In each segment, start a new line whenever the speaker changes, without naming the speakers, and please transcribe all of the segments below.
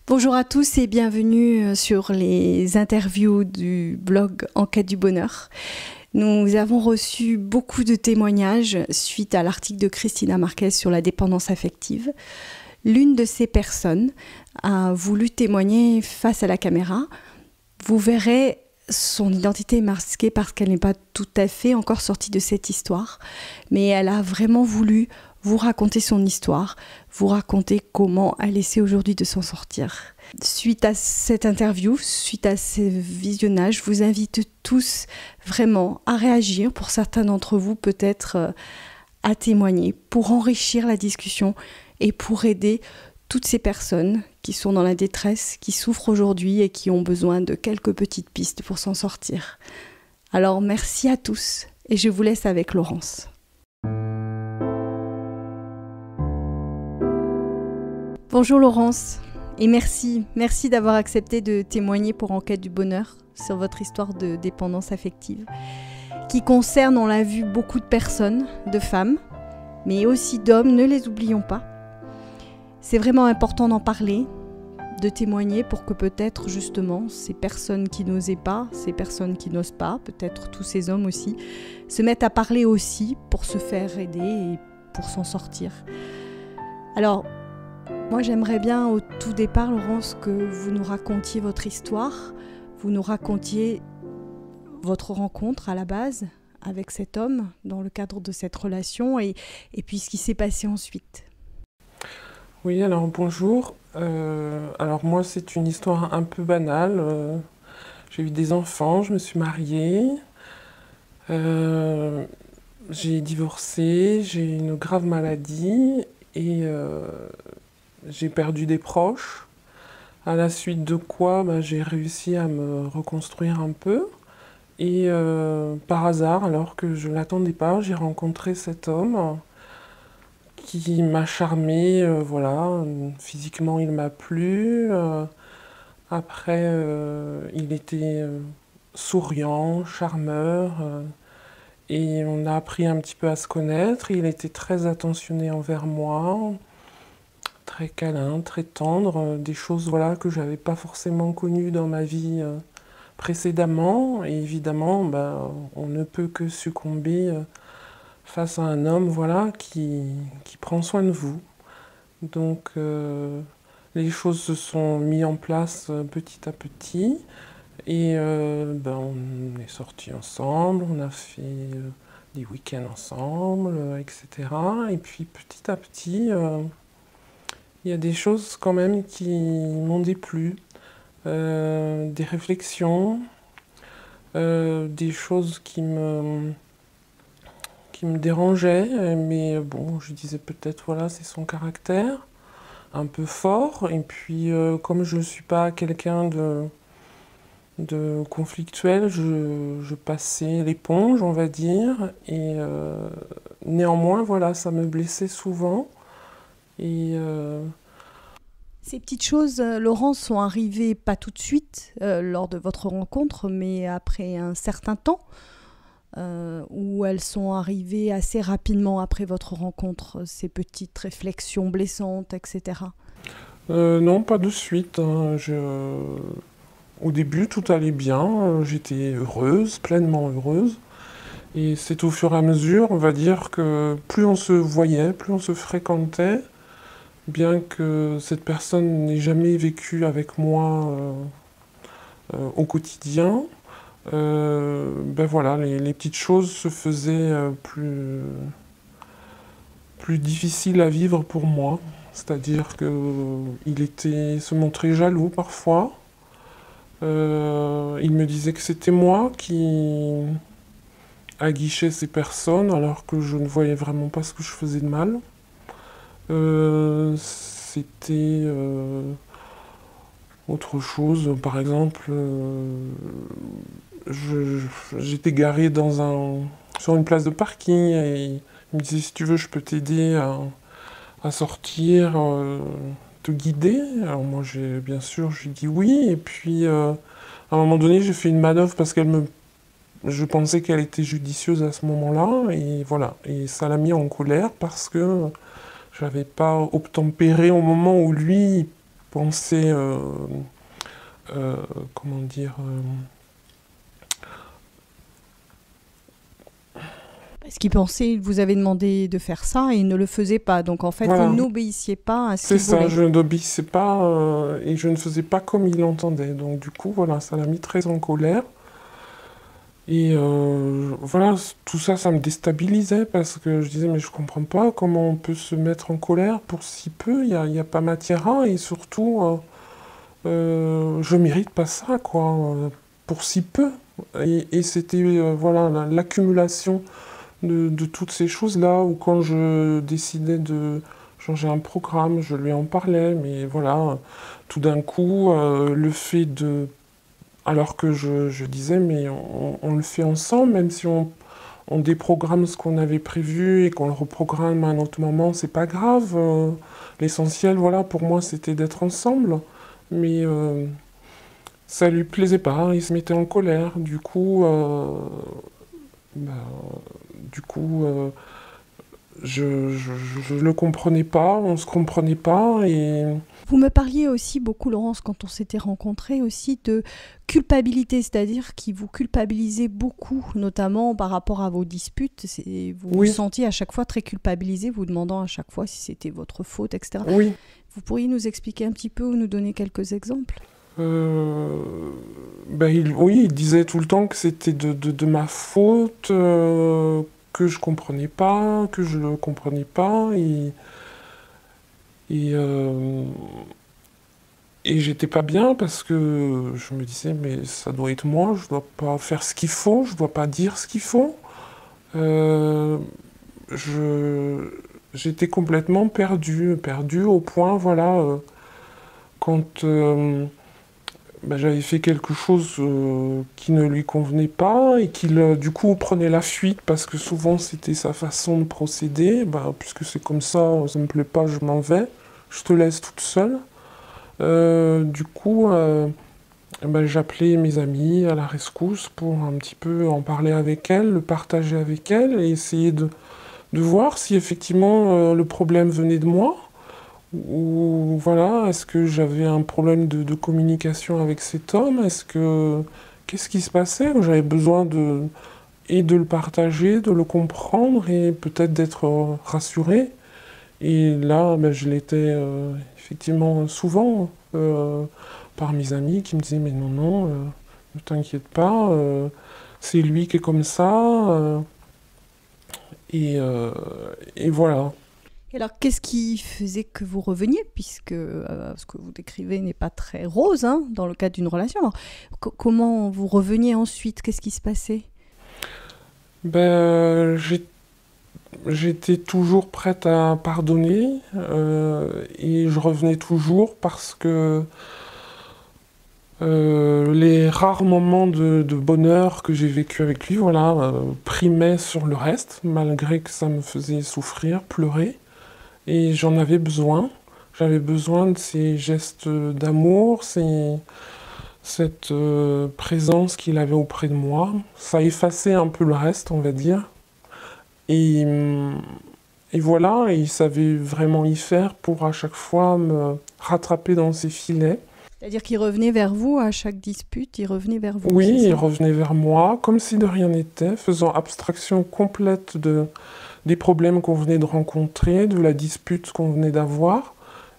Bonjour à tous et bienvenue sur les interviews du blog En quête du bonheur. Nous avons reçu beaucoup de témoignages suite à l'article de Cristina Marquez sur la dépendance affective. L'une de ces personnes a voulu témoigner face à la caméra. Vous verrez, son identité est masquée parce qu'elle n'est pas tout à fait encore sortie de cette histoire, mais elle a vraiment voulu vous raconter son histoire, vous raconter comment elle essaie aujourd'hui de s'en sortir. Suite à cette interview, suite à ce visionnage, je vous invite tous vraiment à réagir, pour certains d'entre vous peut-être à témoigner, pour enrichir la discussion et pour aider toutes ces personnes qui sont dans la détresse, qui souffrent aujourd'hui et qui ont besoin de quelques petites pistes pour s'en sortir. Alors merci à tous et je vous laisse avec Laurence. Bonjour Laurence, et merci d'avoir accepté de témoigner pour En quête du bonheur sur votre histoire de dépendance affective, qui concerne, on l'a vu, beaucoup de personnes, de femmes, mais aussi d'hommes, ne les oublions pas. C'est vraiment important d'en parler, de témoigner pour que peut-être justement ces personnes qui n'osaient pas, ces personnes qui n'osent pas, peut-être tous ces hommes aussi, se mettent à parler aussi pour se faire aider et pour s'en sortir. Alors, moi, j'aimerais bien au tout départ, Laurence, que vous nous racontiez votre histoire, vous nous racontiez votre rencontre à la base avec cet homme dans le cadre de cette relation et puis ce qui s'est passé ensuite.
Oui, alors bonjour. Alors moi, c'est une histoire un peu banale. J'ai eu des enfants, je me suis mariée, j'ai divorcé, j'ai eu une grave maladie et j'ai perdu des proches, à la suite de quoi j'ai réussi à me reconstruire un peu. Et par hasard, alors que je ne l'attendais pas, j'ai rencontré cet homme qui m'a charmée, voilà. Physiquement, il m'a plu. Après, il était souriant, charmeur. Et on a appris un petit peu à se connaître. Il était très attentionné envers moi. Très câlin, très tendre, des choses voilà, que je n'avais pas forcément connues dans ma vie précédemment. Et évidemment, on ne peut que succomber face à un homme voilà, qui prend soin de vous. Donc les choses se sont mises en place petit à petit. Et on est sortis ensemble, on a fait des week-ends ensemble, etc. Et puis petit à petit... il y a des choses quand même qui m'ont déplu, des réflexions, des choses qui me dérangeaient, mais bon, je disais peut-être, voilà, c'est son caractère, un peu fort, et puis comme je ne suis pas quelqu'un de conflictuel, je passais l'éponge, on va dire, et néanmoins, voilà, ça me blessait souvent. Et
Ces petites choses, Laurence, sont arrivées pas tout de suite lors de votre rencontre, mais après un certain temps, ou elles sont arrivées assez rapidement après votre rencontre, ces petites réflexions blessantes, etc.
Non, pas de suite, hein. Au début, tout allait bien, j'étais heureuse, pleinement heureuse. Et c'est au fur et à mesure, on va dire que plus on se voyait, plus on se fréquentait, bien que cette personne n'ait jamais vécu avec moi au quotidien, voilà, les petites choses se faisaient plus difficiles à vivre pour moi. C'est-à-dire qu'il se montrait jaloux parfois. Il me disait que c'était moi qui aguichais ces personnes alors que je ne voyais vraiment pas ce que je faisais de mal. C'était autre chose, par exemple, j'étais garé sur une place de parking et il me disait si tu veux je peux t'aider à sortir, te guider. Alors moi bien sûr j'ai dit oui et puis à un moment donné j'ai fait une manœuvre parce je pensais qu'elle était judicieuse à ce moment-là et voilà, et ça l'a mis en colère parce que j'avais pas obtempéré au moment où lui pensait, comment dire,
Parce qu'il pensait, il vous avait demandé de faire ça et il ne le faisait pas. Donc en fait,
voilà.
vous n'obéissiez pas à ce
C'est
qu'il
ça,
voulait.
je n'obéissais pas et je ne faisais pas comme il l'entendait. Donc du coup, voilà, ça l'a mis très en colère. Et voilà, tout ça, ça me déstabilisait parce que je disais, mais je comprends pas comment on peut se mettre en colère pour si peu, y a pas matière à, et surtout, je mérite pas ça, quoi, pour si peu. Et c'était, voilà, l'accumulation de toutes ces choses-là, où quand je décidais de changer un programme, je lui en parlais, mais voilà, tout d'un coup, le fait de alors que je disais, mais on le fait ensemble, même si on déprogramme ce qu'on avait prévu et qu'on le reprogramme à un autre moment, c'est pas grave. L'essentiel, voilà, pour moi, c'était d'être ensemble. Mais ça lui plaisait pas, il se mettait en colère. Bah, du coup, je le comprenais pas, on se comprenait pas et
Vous me parliez aussi beaucoup, Laurence, quand on s'était rencontrés, aussi de culpabilité, c'est-à-dire qu'il vous culpabilisait beaucoup, notamment par rapport à vos disputes. Vous vous
oui,
sentiez à chaque fois très culpabilisé, vous demandant à chaque fois si c'était votre faute, etc.
oui.
Vous pourriez nous expliquer un petit peu ou nous donner quelques exemples?
Euh, oui, il disait tout le temps que c'était de ma faute, que je comprenais pas, que je le comprenais pas, et, euh, et j'étais pas bien parce que je me disais, mais ça doit être moi, je dois pas faire ce qu'il faut, je dois pas dire ce qu'il faut. Euh, je, J'étais complètement perdu au point, voilà, quand j'avais fait quelque chose qui ne lui convenait pas et qu'il du coup prenait la fuite parce que souvent c'était sa façon de procéder. Bah, puisque c'est comme ça me plaît pas, je m'en vais, je te laisse toute seule. Du coup, j'appelais mes amis à la rescousse pour un petit peu en parler avec elles, le partager avec elles et essayer de voir si effectivement le problème venait de moi ou voilà, est-ce que j'avais un problème de communication avec cet homme? Qu'est-ce qui se passait? J'avais besoin de le partager, de le comprendre et peut-être d'être rassuré. Et là, je l'étais effectivement souvent par mes amis qui me disaient, mais non, non, ne t'inquiète pas, c'est lui qui est comme ça. Et, euh, et voilà.
Et alors, qu'est-ce qui faisait que vous reveniez, puisque ce que vous décrivez n'est pas très rose hein, dans le cadre d'une relation. Alors, comment vous reveniez ensuite? Qu'est-ce qui se passait?
Ben, j'étais toujours prête à pardonner et je revenais toujours parce que les rares moments de bonheur que j'ai vécu avec lui, voilà, primaient sur le reste, malgré que ça me faisait souffrir, pleurer. Et j'en avais besoin. J'avais besoin de ces gestes d'amour, cette présence qu'il avait auprès de moi. Ça effaçait un peu le reste, on va dire. Et, hum, et voilà, et il savait vraiment y faire pour à chaque fois me rattraper dans ses filets.
C'est-à-dire qu'il revenait vers vous à chaque dispute, il revenait vers vous,
Oui,
c'est
il
ça?
revenait vers moi comme si de rien n'était, faisant abstraction complète des problèmes qu'on venait de rencontrer, de la dispute qu'on venait d'avoir.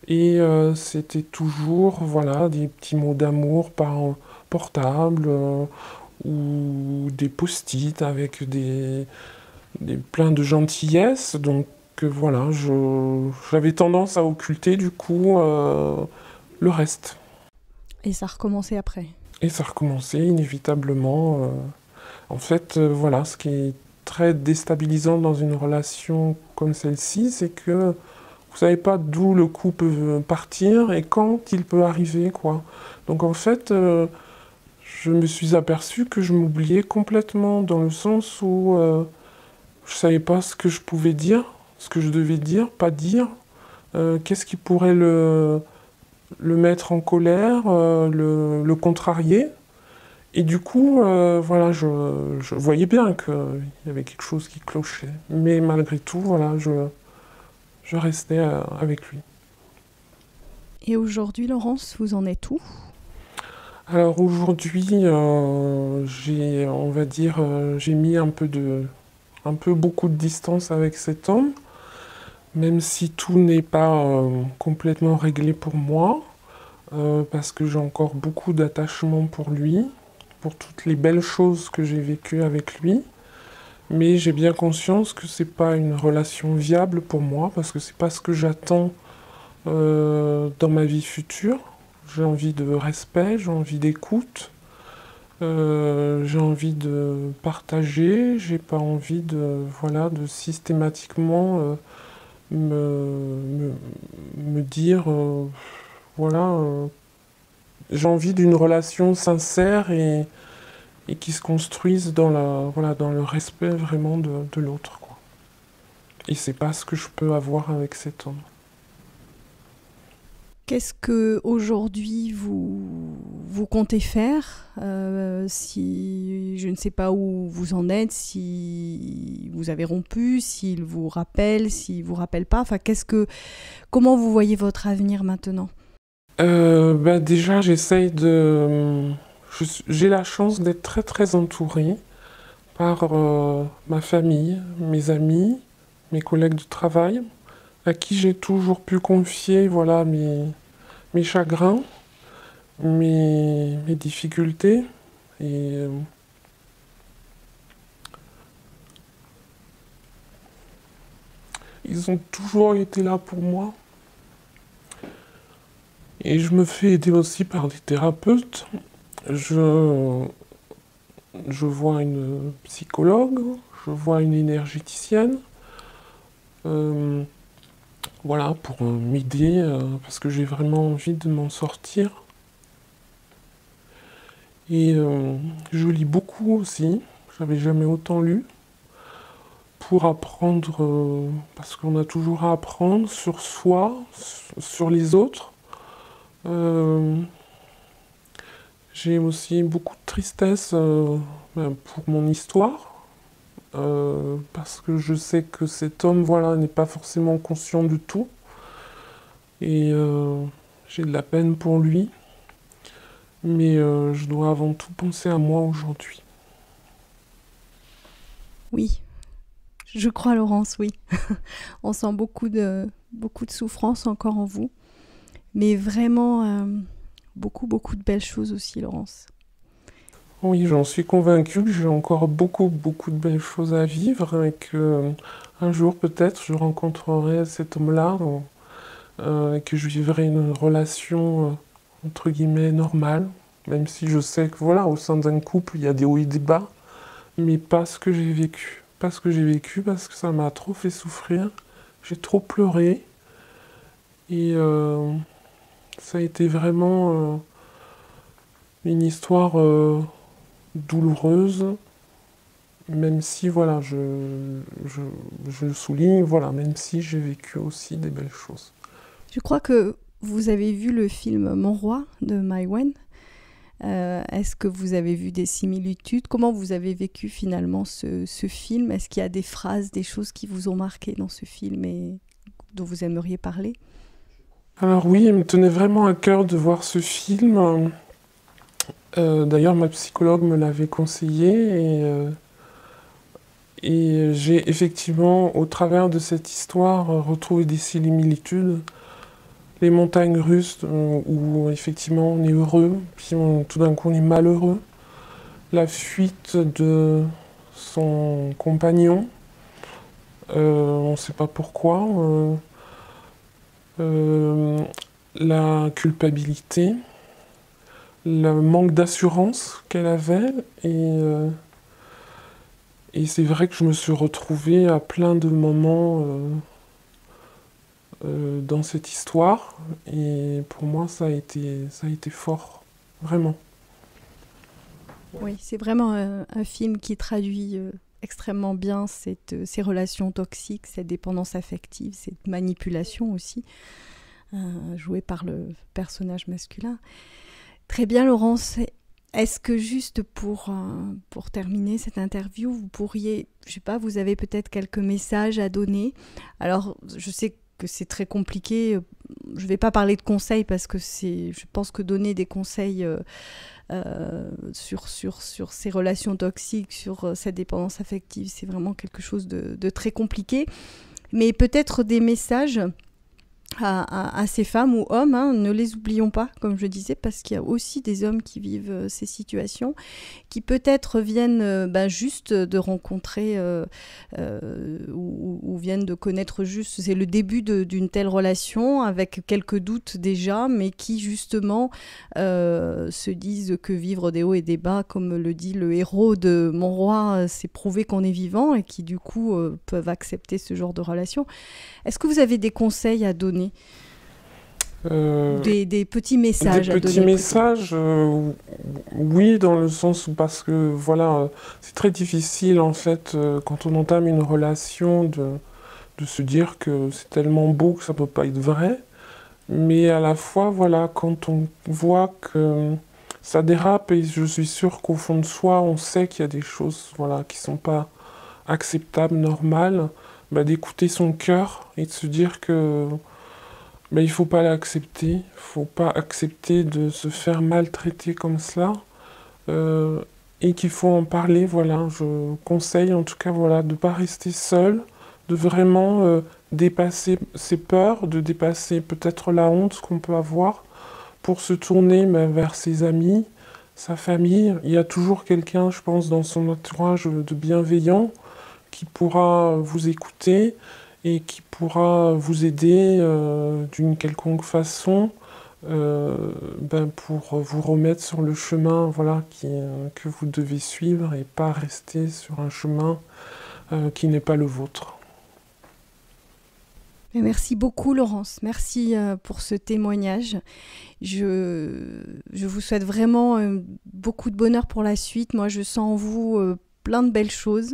Et c'était toujours, voilà, des petits mots d'amour par portable ou des post-it avec plein de gentillesse. Donc voilà, j'avais tendance à occulter du coup le reste.
Et ça recommençait après.
Et ça recommençait inévitablement. En fait, voilà, ce qui est très déstabilisant dans une relation comme celle-ci, c'est que vous savez pas d'où le coup peut partir et quand il peut arriver, quoi. Donc en fait, je me suis aperçu que je m'oubliais complètement dans le sens où je savais pas ce que je pouvais dire, ce que je devais dire, pas dire. Qu'est-ce qui pourrait le mettre en colère, le contrarier. Et du coup, voilà, je voyais bien qu'il y avait quelque chose qui clochait. Mais malgré tout, voilà, je restais avec lui.
Et aujourd'hui, Laurence, vous en êtes où?
Alors aujourd'hui, j'ai mis un peu beaucoup de distance avec cet homme, même si tout n'est pas complètement réglé pour moi, parce que j'ai encore beaucoup d'attachement pour lui, pour toutes les belles choses que j'ai vécues avec lui. Mais j'ai bien conscience que c'est pas une relation viable pour moi, parce que c'est pas ce que j'attends dans ma vie future. J'ai envie de respect, j'ai envie d'écoute, j'ai envie de partager, j'ai pas envie de systématiquement me, me dire, voilà, j'ai envie d'une relation sincère et qui se construise dans le respect vraiment de l'autre, quoi. Et c'est pas ce que je peux avoir avec cet homme.
Qu'est-ce que aujourd'hui vous comptez faire si je ne sais pas où vous en êtes, si vous avez rompu, s'il vous rappelle, s'il vous rappelle pas. Enfin, comment vous voyez votre avenir maintenant?
Déjà, j'ai la chance d'être très très entourée par ma famille, mes amis, mes collègues de travail, à qui j'ai toujours pu confier, voilà, mes chagrins, mes difficultés. Et ils ont toujours été là pour moi. Et je me fais aider aussi par des thérapeutes. Je, je vois une psychologue, je vois une énergéticienne. euh, voilà, pour m'aider, parce que j'ai vraiment envie de m'en sortir. Et je lis beaucoup aussi, j'avais jamais autant lu, pour apprendre, parce qu'on a toujours à apprendre sur soi, sur les autres. Euh, j'ai aussi beaucoup de tristesse pour mon histoire, parce que je sais que cet homme, voilà, n'est pas forcément conscient de tout. Et j'ai de la peine pour lui, mais je dois avant tout penser à moi aujourd'hui.
Oui, je crois, Laurence, oui. On sent beaucoup de souffrance encore en vous, mais vraiment beaucoup de belles choses aussi, Laurence.
Oui, j'en suis convaincue que j'ai encore beaucoup de belles choses à vivre et que un jour peut-être je rencontrerai cet homme-là et que je vivrai une relation entre guillemets normale, même si je sais que voilà, au sein d'un couple, il y a des hauts et des bas, mais pas ce que j'ai vécu. Pas ce que j'ai vécu parce que ça m'a trop fait souffrir, j'ai trop pleuré et ça a été vraiment une histoire douloureuse, même si, voilà, je, je le souligne, voilà, même si j'ai vécu aussi des belles choses.
Je crois que vous avez vu le film Mon Roi de Mai Wen. Est-ce que vous avez vu des similitudes? Comment vous avez vécu finalement ce film? Est-ce qu'il y a des phrases, des choses qui vous ont marqué dans ce film et dont vous aimeriez parler?
Alors oui, il me tenait vraiment à cœur de voir ce film. D'ailleurs, ma psychologue me l'avait conseillé et j'ai effectivement, au travers de cette histoire, retrouvé des similitudes. Les montagnes russes où effectivement on est heureux, puis tout d'un coup on est malheureux. La fuite de son compagnon, on ne sait pas pourquoi. Euh, la culpabilité, le manque d'assurance qu'elle avait. Et c'est vrai que je me suis retrouvée à plein de moments dans cette histoire. Et pour moi, ça a été fort, vraiment.
Oui, c'est vraiment un film qui traduit extrêmement bien ces relations toxiques, cette dépendance affective, cette manipulation aussi, jouée par le personnage masculin. Très bien, Laurence. Est-ce que juste pour terminer cette interview, vous pourriez, je sais pas, vous avez peut-être quelques messages à donner. Alors, je sais que c'est très compliqué. Je ne vais pas parler de conseils parce que je pense que donner des conseils sur ces relations toxiques, sur cette dépendance affective, c'est vraiment quelque chose de très compliqué. Mais peut-être des messages à ces femmes ou hommes, hein, ne les oublions pas, comme je disais, parce qu'il y a aussi des hommes qui vivent ces situations, qui peut-être viennent juste de rencontrer ou viennent de connaître juste, c'est le début d'une telle relation, avec quelques doutes déjà, mais qui justement se disent que vivre des hauts et des bas, comme le dit le héros de Mon Roi, c'est prouver qu'on est vivant, et qui du coup peuvent accepter ce genre de relation. Est-ce que vous avez des conseils à donner ? Des petits messages à donner ? Des petits
messages, oui, dans le sens où, parce que voilà, c'est très difficile en fait, quand on entame une relation, de se dire que c'est tellement beau que ça ne peut pas être vrai. Mais à la fois, voilà, quand on voit que ça dérape, et je suis sûre qu'au fond de soi, on sait qu'il y a des choses, voilà, qui ne sont pas acceptables, normales, d'écouter son cœur et de se dire que il ne faut pas l'accepter, il ne faut pas accepter de se faire maltraiter comme cela, et qu'il faut en parler. Voilà, je conseille en tout cas, voilà, de ne pas rester seul, de vraiment dépasser ses peurs, de dépasser peut-être la honte qu'on peut avoir, pour se tourner vers ses amis, sa famille. Il y a toujours quelqu'un, je pense, dans son entourage de bienveillant, qui pourra vous écouter et qui pourra vous aider d'une quelconque façon pour vous remettre sur le chemin, voilà, que vous devez suivre, et pas rester sur un chemin qui n'est pas le vôtre.
Merci beaucoup, Laurence. Merci pour ce témoignage. Je vous souhaite vraiment beaucoup de bonheur pour la suite. Moi, je sens en vous plein de belles choses.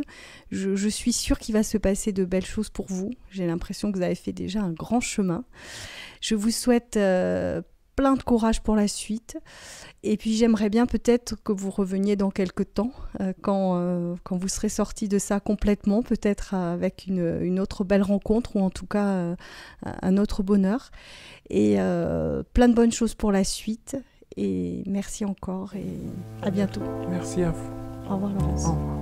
Je suis sûre qu'il va se passer de belles choses pour vous. J'ai l'impression que vous avez fait déjà un grand chemin. Je vous souhaite plein de courage pour la suite. Et puis j'aimerais bien peut-être que vous reveniez dans quelques temps, quand vous serez sortis de ça complètement, peut-être avec une autre belle rencontre, ou en tout cas un autre bonheur. Et plein de bonnes choses pour la suite. Et merci encore, et à bientôt.
Merci à vous.
Au revoir, Laurence.
Au revoir.